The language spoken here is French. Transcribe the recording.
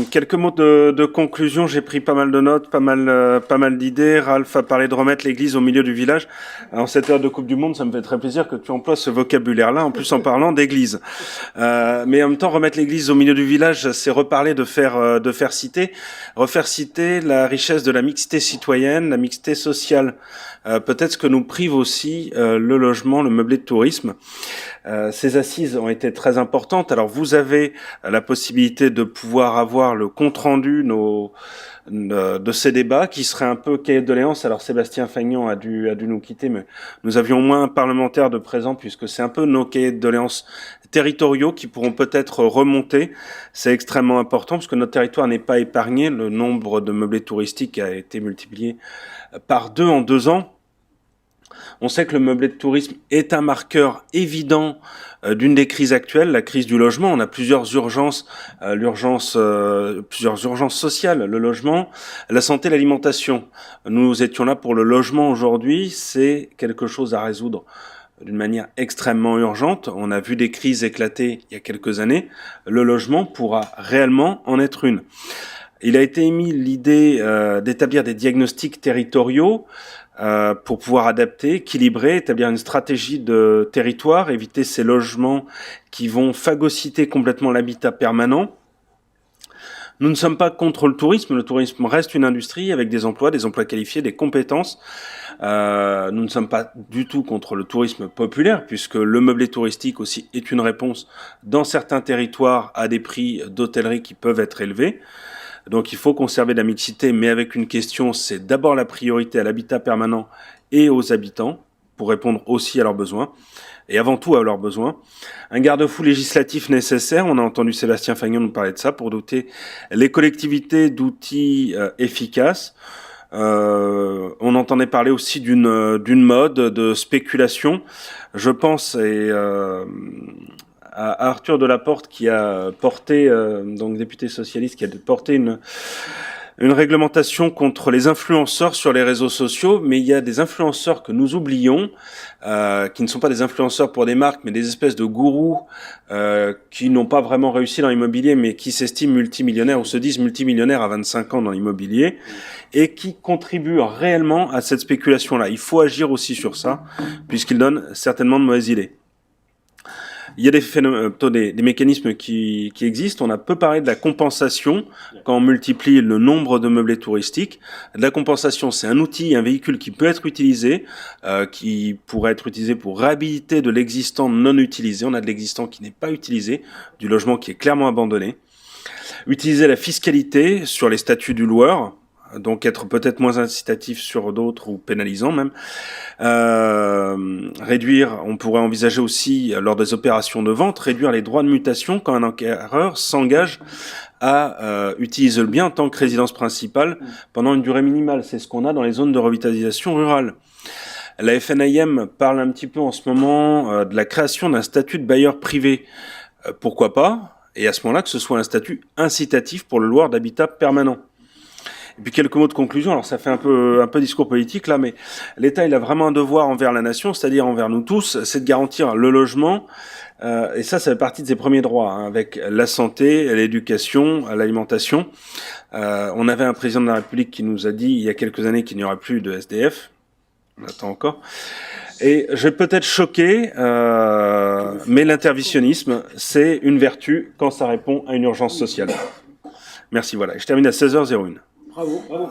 Quelques mots de conclusion. J'ai pris pas mal de notes, pas mal d'idées. Ralph a parlé de remettre l'église au milieu du village. En cette heure de Coupe du Monde, ça me fait très plaisir que tu emploies ce vocabulaire-là, en plus en parlant d'église. Mais en même temps, remettre l'église au milieu du village, c'est reparler de faire citer, refaire citer la richesse de la mixité citoyenne, la mixité sociale. Peut-être ce que nous prive aussi le logement, le meublé de tourisme. Ces assises ont été très importantes. Alors vous avez la possibilité de pouvoir avoir le compte-rendu de ces débats qui serait un peu cahier de doléances. Alors Sébastien Fagnon a dû nous quitter, mais nous avions au moins un parlementaire de présent puisque c'est un peu nos cahiers de doléances territoriaux qui pourront peut-être remonter. C'est extrêmement important parce que notre territoire n'est pas épargné. Le nombre de meublés touristiques a été multiplié par 2 en 2 ans. On sait que le meublé de tourisme est un marqueur évident d'une des crises actuelles, la crise du logement. On a plusieurs urgences, plusieurs urgences sociales, le logement, la santé, l'alimentation. Nous étions là pour le logement aujourd'hui, c'est quelque chose à résoudre d'une manière extrêmement urgente. On a vu des crises éclater il y a quelques années. Le logement pourra réellement en être une. Il a été émis l'idée d'établir des diagnostics territoriaux pour pouvoir adapter, équilibrer, établir une stratégie de territoire, éviter ces logements qui vont phagocyter complètement l'habitat permanent. Nous ne sommes pas contre le tourisme reste une industrie avec des emplois qualifiés, des compétences. Nous ne sommes pas du tout contre le tourisme populaire, puisque le meublé touristique aussi est une réponse dans certains territoires à des prix d'hôtellerie qui peuvent être élevés. Donc il faut conserver la mixité, mais avec une question, c'est d'abord la priorité à l'habitat permanent et aux habitants, pour répondre aussi à leurs besoins, et avant tout à leurs besoins. Un garde-fou législatif nécessaire, on a entendu Sébastien Fagnon nous parler de ça, pour doter les collectivités d'outils efficaces. On entendait parler aussi d'une mode de spéculation. Je pense à Arthur Delaporte qui a porté, donc député socialiste, qui a porté une réglementation contre les influenceurs sur les réseaux sociaux, mais il y a des influenceurs que nous oublions, qui ne sont pas des influenceurs pour des marques, mais des espèces de gourous qui n'ont pas vraiment réussi dans l'immobilier, mais qui s'estiment multimillionnaires ou se disent multimillionnaires à 25 ans dans l'immobilier, et qui contribuent réellement à cette spéculation-là. Il faut agir aussi sur ça, puisqu'ils donnent certainement de mauvaises idées. Il y a des mécanismes qui existent. On a peu parlé de la compensation quand on multiplie le nombre de meublés touristiques. La compensation, c'est un outil, un véhicule qui peut être utilisé, qui pourrait être utilisé pour réhabiliter de l'existant non utilisé. On a de l'existant qui n'est pas utilisé, du logement qui est clairement abandonné. Utiliser la fiscalité sur les statuts du loueur, donc être peut-être moins incitatif sur d'autres ou pénalisant même. Réduire, on pourrait envisager aussi lors des opérations de vente, réduire les droits de mutation quand un acquéreur s'engage à utiliser le bien en tant que résidence principale pendant une durée minimale. C'est ce qu'on a dans les zones de revitalisation rurale. La FNIM parle un petit peu en ce moment de la création d'un statut de bailleur privé. Pourquoi pas? Et à ce moment-là, que ce soit un statut incitatif pour le loueur d'habitat permanent. Et puis quelques mots de conclusion. Alors ça fait un peu discours politique là, mais l'État il a vraiment un devoir envers la nation, c'est-à-dire envers nous tous, c'est de garantir le logement. Et ça fait partie de ses premiers droits, hein, avec la santé, l'éducation, l'alimentation. On avait un président de la République qui nous a dit il y a quelques années qu'il n'y aurait plus de SDF. On attend encore. Et je vais peut-être choquer, mais l'interventionnisme, c'est une vertu quand ça répond à une urgence sociale. Merci, voilà. Je termine à 16h01. Bravo, bravo.